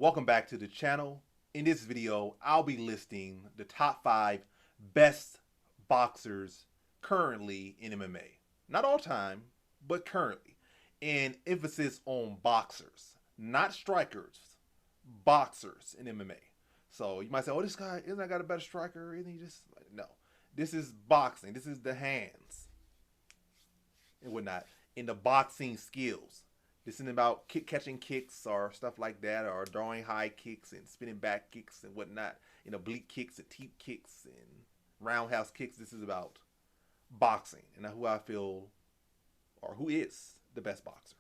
Welcome back to the channel. In this video, I'll be listing the top 5 best boxers currently in MMA. Not all time, but currently. And emphasis on boxers, not strikers, boxers in MMA. So you might say, oh, this guy, isn't that got a better striker? Isn't he just, no. This is boxing. This is the hands and whatnot. In the boxing skills. This isn't about catching kicks or stuff like that, or throwing high kicks and spinning back kicks and whatnot, and oblique kicks and teep kicks and roundhouse kicks. This is about boxing and who I feel, or who is the best boxer.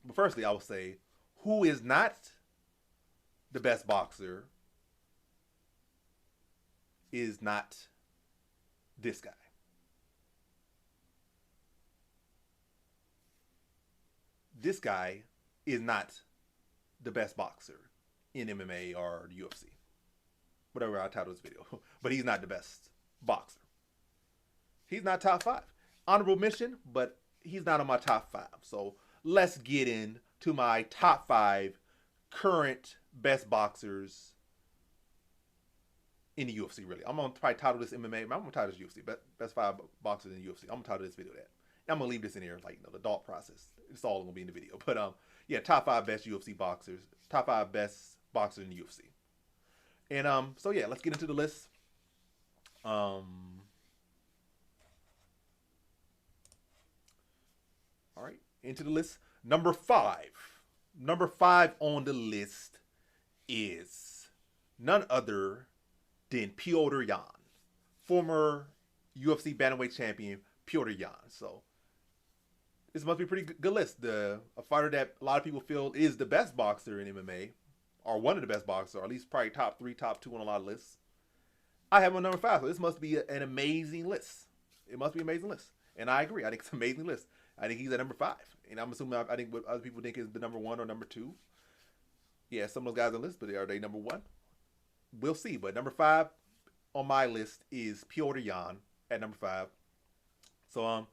But firstly, I will say, who is not the best boxer is not this guy. This guy is not the best boxer in MMA or the UFC. Whatever I title this video. But he's not the best boxer. He's not top 5. Honorable mention, but he's not on my top 5. So let's get into my top 5 current best boxers in the UFC, really. I'm going to probably title this MMA. I'm going to title this UFC. Best 5 boxers in the UFC. I'm going to title this video that. I'm going to leave this in here, like, the thought process. It's all going to be in the video. But, yeah, top 5 best UFC boxers. Top 5 best boxers in the UFC. And, so, yeah, let's get into the list. All right, into the list. Number 5. Number 5 on the list is none other than Petr Yan. Former UFC bantamweight champion, Petr Yan. So, this must be a pretty good list. A fighter that a lot of people feel is the best boxer in MMA, or one of the best boxers, or at least probably top 3, top 2 on a lot of lists. I have him on number 5, so this must be an amazing list. It must be an amazing list. And I agree. I think it's an amazing list. I think he's at number 5. And I'm assuming, I think what other people think is the number 1 or number 2. Yeah, some of those guys on the list, but are they number 1? We'll see. But number 5 on my list is Petr Yan at number 5. So,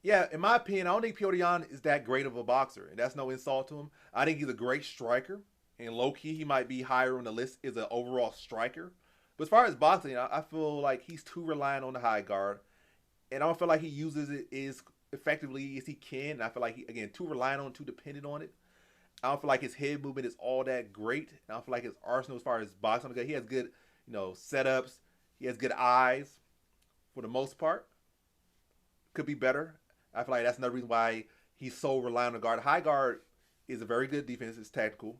yeah, in my opinion, I don't think Petr Yan is that great of a boxer, and that's no insult to him. I think he's a great striker, and low-key, he might be higher on the list as an overall striker. But as far as boxing, I feel like he's too reliant on the high guard, and I don't feel like he uses it as effectively as he can. And I feel like, he, again, too reliant on it, too dependent on it. I don't feel like his head movement is all that great. And I don't feel like his arsenal as far as boxing, he has good, setups. He has good eyes for the most part. Could be better. I feel like that's another reason why he's so reliant on guard. High guard is a very good defense. It's tactical.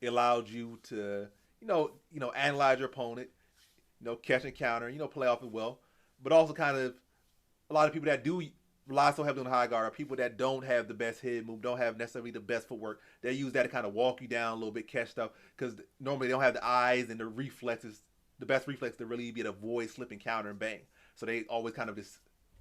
It allows you to, analyze your opponent, catch and counter, play off it well. But also kind of a lot of people that do rely so heavily on high guard are people that don't have the best head move, don't have necessarily the best footwork. They use that to kind of walk you down a little bit, catch stuff, because normally they don't have the eyes and the reflexes, the best reflex to really be able to avoid, slip, and counter and bang. So they always kind of just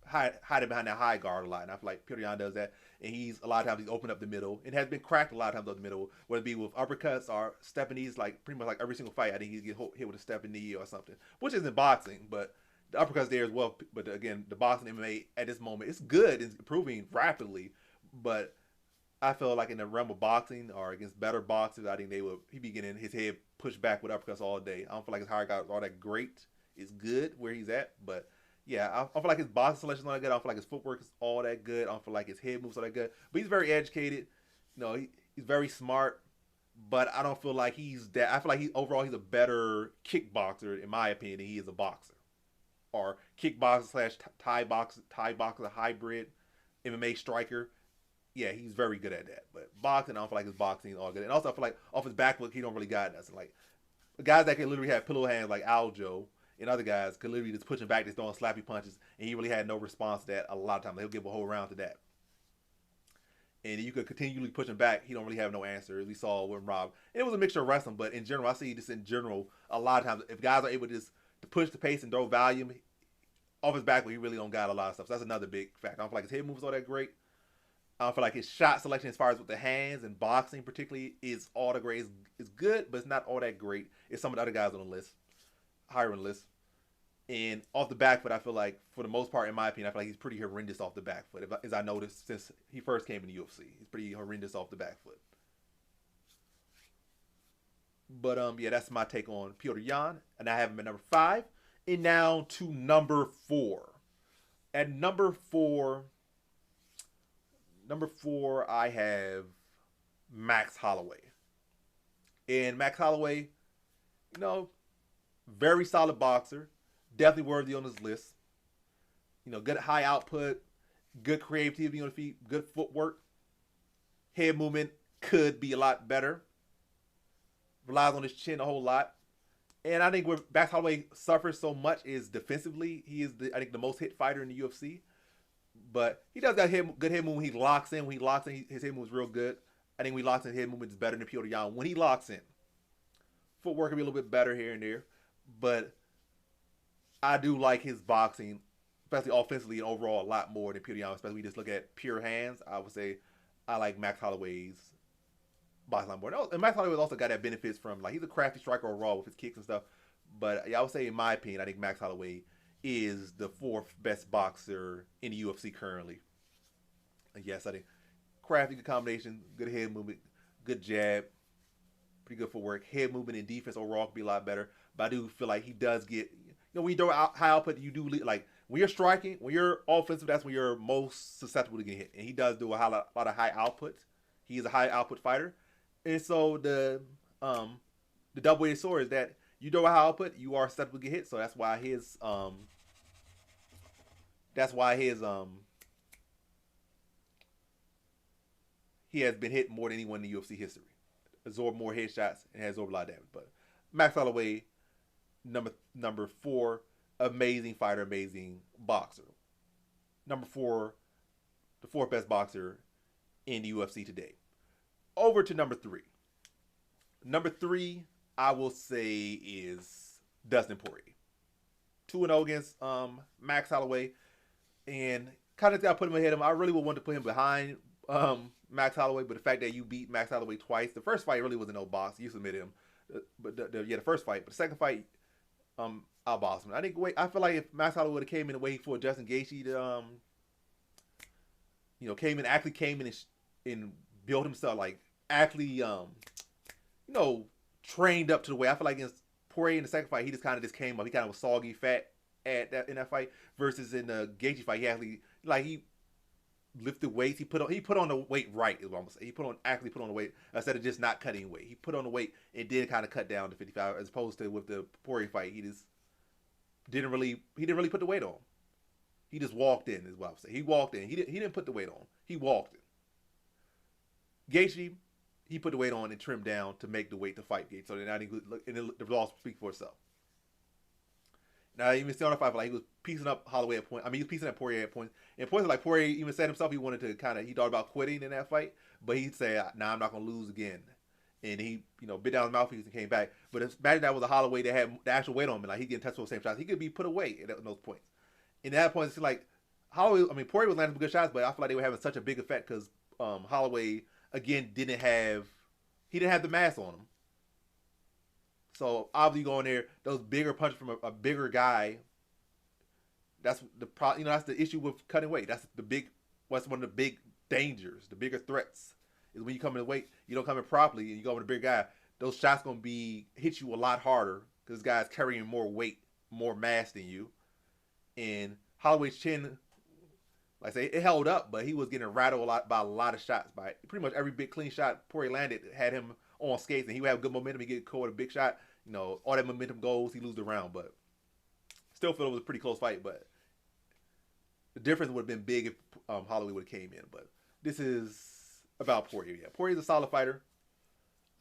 hide it behind that high guard a lot. And I feel like Petr Yan does that. And he's, a lot of times, he's opened up the middle. It has been cracked a lot of times up the middle, whether it be with uppercuts or stepping knees, like pretty much like every single fight, I think he's get hit with a stepping knee or something, which isn't boxing, but the uppercuts there as well. But again, the boxing MMA at this moment, it's good. It's improving rapidly. But I feel like in the realm of boxing or against better boxers, I think he'd be getting his head pushed back with uppercuts all day. I don't feel like his high guard is all that great. It's good where he's at, but yeah, I don't feel like his boxing selection is all that good. I don't feel like his footwork is all that good. I don't feel like his head moves all that good. But he's very educated. He's very smart. But I don't feel like he's that. I feel like overall he's a better kickboxer, in my opinion, than he is a boxer. Or kickboxer / Thai boxer hybrid, MMA striker. Yeah, he's very good at that. But boxing, I don't feel like his boxing is all good. And also, I feel like off his back foot, he don't really got nothing. Like guys that can literally have pillow hands like Aljo and other guys could literally just push him back, just throwing slappy punches, and he really had no response to that a lot of times. He'll give a whole round to that. And you could continually push him back. He don't really have no answer, as we saw with Rob. And it was a mixture of wrestling, but in general, I see this in general a lot of times. If guys are able to just to push the pace and throw volume off his back, he really don't got a lot of stuff. So that's another big fact. I don't feel like his head moves all that great. I don't feel like his shot selection as far as with the hands and boxing particularly is all that great. It's good, but it's not all that great. It's some of the other guys on the list, higher on the list. And off the back foot, I feel like, for the most part, in my opinion, I feel like he's pretty horrendous off the back foot. As I noticed since he first came in the UFC, he's pretty horrendous off the back foot. But yeah, that's my take on Petr Yan, and I have him at number 5. And now to number 4. At number four, I have Max Holloway. And Max Holloway, you know, very solid boxer, definitely worthy on this list. You know, good high output, good creativity on the feet, good footwork. Head movement could be a lot better. Relies on his chin a whole lot. And I think where Max Holloway suffers so much is defensively. He is, I think, the most hit fighter in the UFC. But he does got good head movement when he locks in. When he locks in, his head movement is real good. I think when he locks in, head movement is better than Petr Yan. When he locks in, footwork can be a little bit better here and there. But I do like his boxing, especially offensively and overall, a lot more than Petr Yan. Especially when we just look at pure hands. I would say I like Max Holloway's boxing a lot more. And Max Holloway also got that benefits from, like, he's a crafty striker overall with his kicks and stuff. But I would say, in my opinion, I think Max Holloway is the 4th best boxer in the UFC currently. And yes, I think crafty, good combination, good head movement, good jab, pretty good footwork. Head movement and defense overall could be a lot better. But I do feel like he does get, when you throw out high output, you do, like, when you're striking, when you're offensive, that's when you're most susceptible to getting hit. And he does do a lot of high output. He is a high output fighter. And so the double-edged sword is that you throw a high output, you are susceptible to get hit. So that's why he has been hit more than anyone in the UFC history. Absorbed more headshots and has absorbed a lot of damage. But Max Holloway, number 4, amazing fighter, amazing boxer. Number 4, the 4th best boxer in the UFC today. Over to number 3. Number 3, I will say, is Dustin Poirier. 2-0 against Max Holloway. And kind of got to put him ahead of him. I really would want to put him behind Max Holloway, but the fact that you beat Max Holloway twice, the first fight really wasn't no box. You submitted him. But the first fight. But the second fight, outboxed him. I feel like if Max Holloway would have came in and waited for Justin Gaethje to, actually came in and built himself, like, actually, trained up to the way. I feel like against Poirier in the second fight, he just came up. He kind of was soggy fat in that fight. Versus in the Gaethje fight, he actually, like, he lifted weights. He put on the weight right, is what I'm gonna say. He put on the weight instead of just not cutting weight. He put on the weight and did kind of cut down to 55, as opposed to with the Poirier fight, he just didn't really put the weight on. He just walked in, is what I'm saying. He walked in. He didn't put the weight on. He walked in. Gaethje, he put the weight on and trimmed down to make the weight to fight Gaethje. So then I think the results speak for itself. Now, even still on the fight, like, he was piecing up Holloway at point. I mean, he was piecing up Poirier at points. And points, like, Poirier even said himself he wanted to he thought about quitting in that fight. But he said, nah, I'm not going to lose again. And he, bit down his mouthpiece and came back. But imagine that was a Holloway that had the actual weight on him. Like, he getting touched with the same shots. He could be put away at those points. And at that point, it's like, Poirier was landing some good shots, but I feel like they were having such a big effect because Holloway, again, didn't have the mass on him. So obviously going there, those bigger punches from a bigger guy. That's that's the issue with cutting weight. That's one of the big dangers, the bigger threats, is when you come in the weight, you don't come in properly, and you go with a big guy. Those shots gonna hit you a lot harder because this guy's carrying more weight, more mass than you. And Holloway's chin, like I say, it held up, but he was getting rattled by a lot of shots. By pretty much every big clean shot Poirier landed had him on skates, and he would have good momentum. He get caught with a big shot. All that momentum goes, he lose the round. But still feel it was a pretty close fight. But the difference would have been big if Holloway would have came in. But this is about Poirier. Yeah, Poirier's a solid fighter.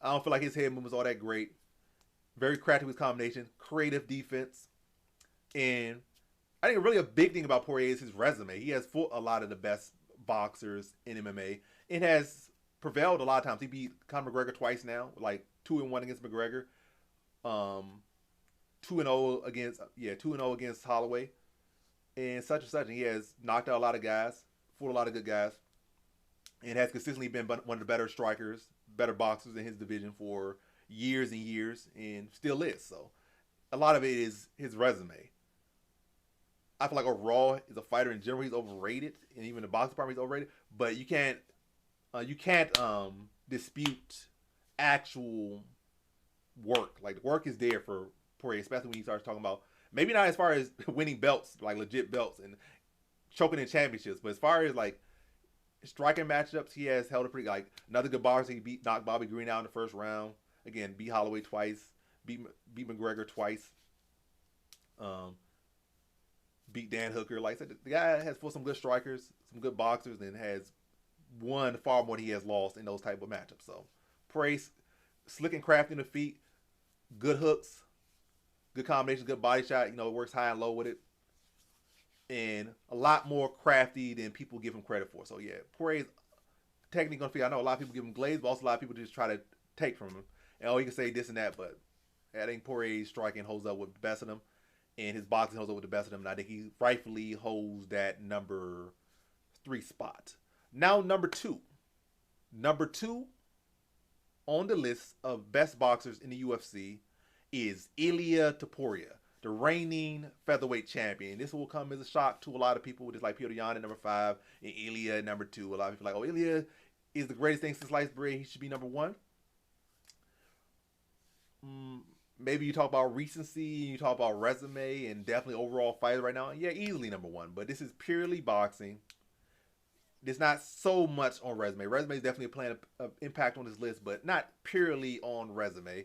I don't feel like his head movement was all that great. Very crafty with his combination, creative defense, and I think really a big thing about Poirier is his resume. He has fought a lot of the best boxers in MMA and has prevailed a lot of times. He beat Conor McGregor twice now, like 2-1 against McGregor, 2-0 against Holloway, and such and such. And he has knocked out a lot of guys, fought a lot of good guys, and has consistently been one of the better strikers, better boxers in his division for years and years, and still is. So a lot of it is his resume. I feel like overall, as a fighter in general, he's overrated, and even the boxing department, he's overrated. But you can't dispute actual work. Like the work is there for Poirier, especially when he starts talking about maybe not as far as winning belts, like legit belts and choking in championships, but as far as like striking matchups, he has held a pretty like another good boxer. He knocked Bobby Green out in the first round. Again, beat Holloway twice, beat McGregor twice, um, beat Dan Hooker. Like I said, the guy has fought some good strikers, some good boxers, and has won far more than he has lost in those type of matchups. So, praise, slick and crafty in the feet, good hooks, good combinations, good body shot. You know, it works high and low with it, and a lot more crafty than people give him credit for. So yeah, Poirier's technique on the feet. I know a lot of people give him glaze, but also a lot of people just try to take from him. And oh, you can say this and that, but I think Poirier's striking holds up with the best of them, and his boxing holds up with the best of them. And I think he rightfully holds that number 3 spot. Now number 2. Number 2 on the list of best boxers in the UFC is Ilia Topuria, the reigning featherweight champion. This will come as a shock to a lot of people, just like Petr Yan at number 5 and Ilia at number 2. A lot of people are like, oh, Ilia is the greatest thing since sliced bread. He should be number 1. Maybe you talk about recency, you talk about resume, and definitely overall fighter right now. Yeah, easily number 1. But this is purely boxing. There's not so much on resume. Resume is definitely playing an impact on this list, but not purely on resume.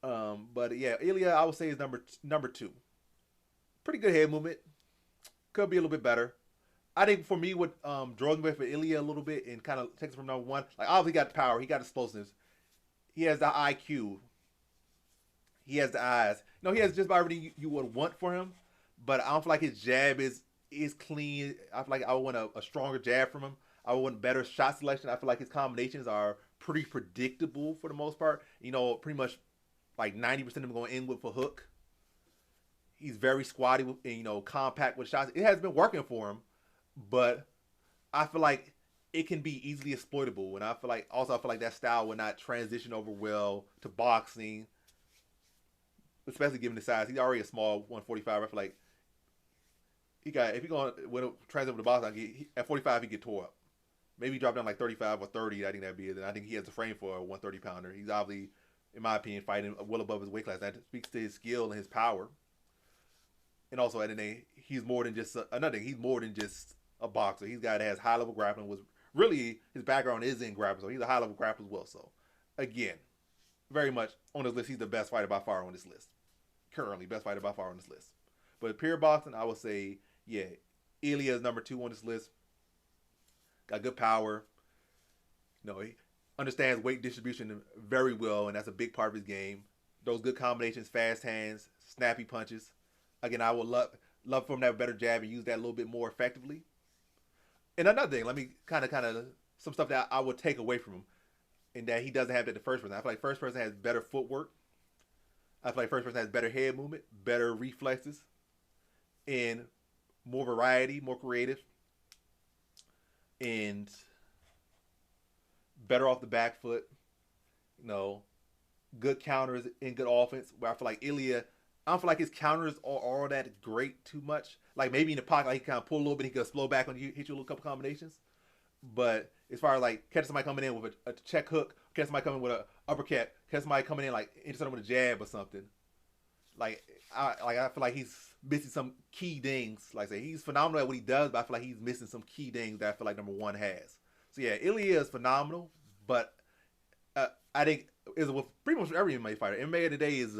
But yeah, Ilia, I would say is number 2. Pretty good head movement. Could be a little bit better. I think for me, what draws me for Ilia a little bit and kind of takes it from number 1, like obviously he got the power, he got explosiveness, he has the IQ, he has the eyes. You know, he has just about everything you would want for him. But I don't feel like his jab is clean. I feel like I would want a stronger jab from him. I would want better shot selection. I feel like his combinations are pretty predictable for the most part. You know, pretty much like 90% of them going in with a hook. He's very squatty and, you know, compact with shots. It has been working for him, but I feel like it can be easily exploitable. And I feel like that style would not transition over well to boxing, especially given the size. He's already a small 145. I feel like if he going to transit over the boxing, at 45 he get tore up. Maybe he drop down like 35 or 30. I think that'd be it. And I think he has the frame for a 130 pounder. He's obviously, in my opinion, fighting well above his weight class. That speaks to his skill and his power. And also, at the end, he's more than just another thing. He's more than just a boxer. He's a guy that has high level grappling. Was really his background is in grappling, so he's a high level grappler as well. So, again, very much on this list, he's the best fighter by far on this list. Currently, best fighter by far on this list. But pure boxing, I would say, yeah, Ilia is number 2 on this list. Got good power. You know, he understands weight distribution very well, and that's a big part of his game. Those good combinations, fast hands, snappy punches. Again, I would love for him to have a better jab and use that a little bit more effectively. And another thing, let me kind of some stuff that I would take away from him, and that he doesn't have that the first person. I feel like first person has better footwork. I feel like first person has better head movement, better reflexes, and more variety, more creative, and better off the back foot. You know, good counters and good offense. Where I feel like Ilia, I don't feel like his counters are all that great too much. Like maybe in the pocket, like he kind of pull a little bit, he can slow back on you, hit you a little couple combinations. But as far as like catch somebody coming in with a check hook, catch somebody coming with an uppercut, catch somebody coming in like intercept with a jab or something. I feel like he's missing some key things. Like I say, he's phenomenal at what he does, but I feel like he's missing some key things that I feel like number 1 has. So yeah, Ilia is phenomenal, but I think is with pretty much every MMA fighter. MMA today is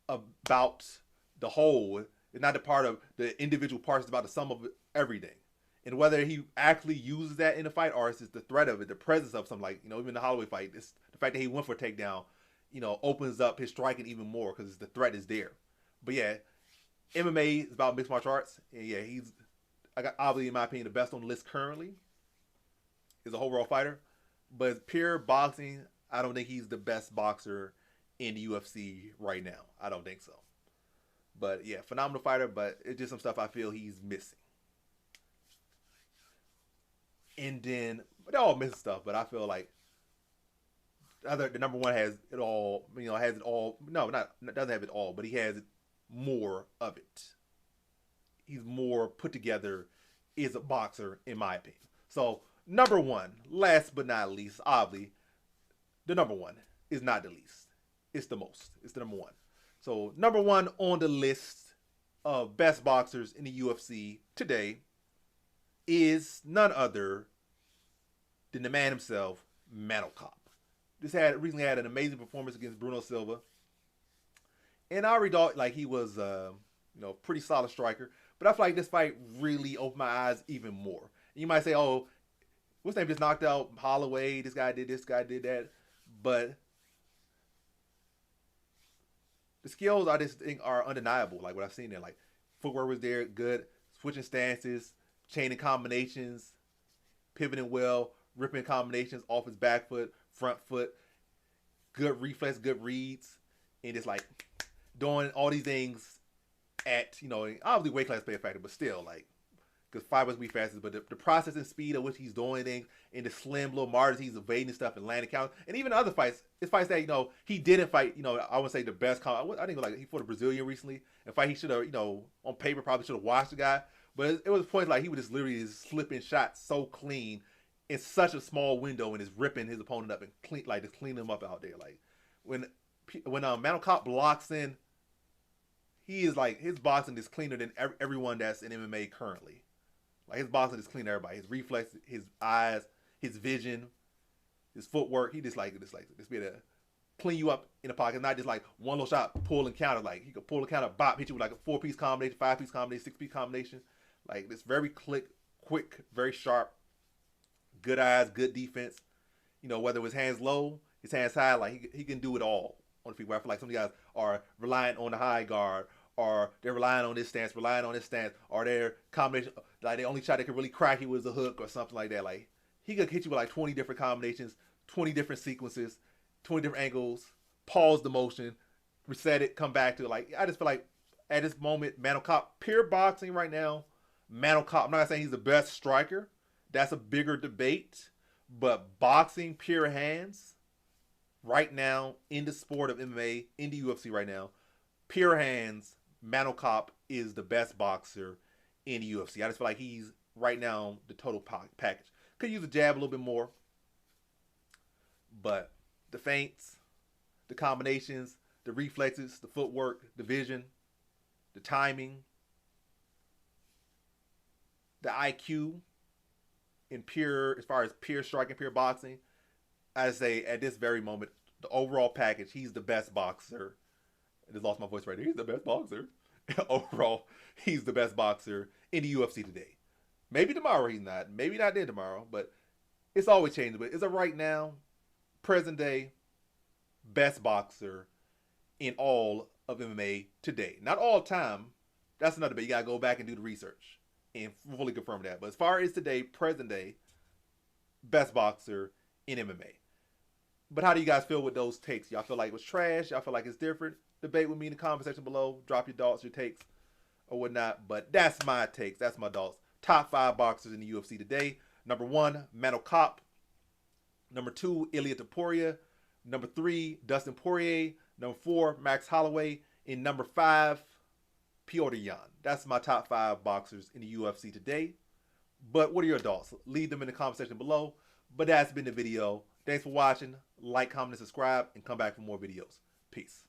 about the whole. It's not the part of the individual parts. It's about the sum of everything. And whether he actually uses that in the fight or it's just the threat of it, the presence of something like, you know, even the Holloway fight, it's the fact that he went for a takedown, you know, opens up his striking even more because the threat is there. But yeah, MMA is about mixed martial arts. And yeah, he's obviously, in my opinion, the best on the list currently. Is a overall fighter. But pure boxing, I don't think he's the best boxer in the UFC right now. I don't think so. But yeah, phenomenal fighter, but it's just some stuff I feel he's missing. And then, but they're all missing stuff, but I feel like the number 1 has it all, you know, has it all. No, doesn't have it all, but he has more of it. He's more put together as a boxer, in my opinion. So, number 1, last but not least, obviously, the number 1 is not the least. it's the most. It's the number one. So number one on the list of best boxers in the UFC today is none other than the man himself, Mateusz. Recently had an amazing performance against Bruno Silva. And I already thought like he was pretty solid striker. But I feel like this fight really opened my eyes even more. And you might say, oh, what's name just knocked out Holloway, this guy did that. But the skills I just think are undeniable, like what I've seen there. Like footwork was there, good, switching stances, chaining combinations, pivoting well, ripping combinations off his back foot, front foot, good reflex, good reads, and just like doing all these things at, obviously weight class play a factor, but still, like, because fibers be fastest, but the process and speed at which he's doing things, and the slim little margins he's evading stuff and landing counters, and even other fights, it's fights that, he didn't fight, I would say the best, I think like he fought a Brazilian recently, a fight he should have, on paper probably should have watched the guy, but it was points like he was just literally just slipping shots so clean in such a small window and is ripping his opponent up and just cleaning him up out there. Like when Mateusz blocks in, he is like, his boxing is cleaner than everyone that's in MMA currently. Like his boxing is cleaner than everybody. His reflex, his eyes, his vision, his footwork. He just be able to clean you up in the pocket, not just like one little shot, pull and counter. Like he could pull and counter, bop, hit you with like a 4-piece combination, 5-piece combination, 6-piece combination. Like this very quick, very sharp, good eyes, good defense. Whether it was hands low, his hands high, like he can do it all on the feet. Where I feel like some of the guys are relying on the high guard, or they're relying on this stance, or their combination, like the only shot that could really crack you was a hook or something like that. Like he could hit you with like 20 different combinations, 20 different sequences, 20 different angles, pause the motion, reset it, come back to it. Like I just feel like at this moment, Mateusz, pure boxing right now, Mateusz, I'm not saying he's the best striker. That's a bigger debate. But boxing, pure hands, right now, in the sport of MMA, in the UFC right now, pure hands, Mateusz is the best boxer in the UFC. I just feel like he's, right now, the total package. Could use a jab a little bit more. But the feints, the combinations, the reflexes, the footwork, the vision, the timing, the IQ, as far as pure striking, pure boxing, I say at this very moment, the overall package, he's the best boxer. I just lost my voice right there. He's the best boxer. Overall, he's the best boxer in the UFC today. Maybe tomorrow he's not. Maybe not then tomorrow, but it's always changing. But it's a right now, present day, best boxer in all of MMA today. Not all time. That's another bit. You got to go back and do the research and fully confirm that. But as far as today, present day, best boxer in MMA. But how do you guys feel with those takes? Y'all feel like it was trash? Y'all feel like it's different? Debate with me in the comment section below. Drop your thoughts, your takes, or whatnot. But that's my takes. That's my thoughts. Top 5 boxers in the UFC today. Number 1, Mateusz. Number 2, Ilia Topuria. Number 3, Dustin Poirier. Number 4, Max Holloway. And number 5, Petr Yan. That's my top 5 boxers in the UFC today. But what are your thoughts? Leave them in the comment section below. But that's been the video. Thanks for watching. Like, comment, and subscribe. And come back for more videos. Peace.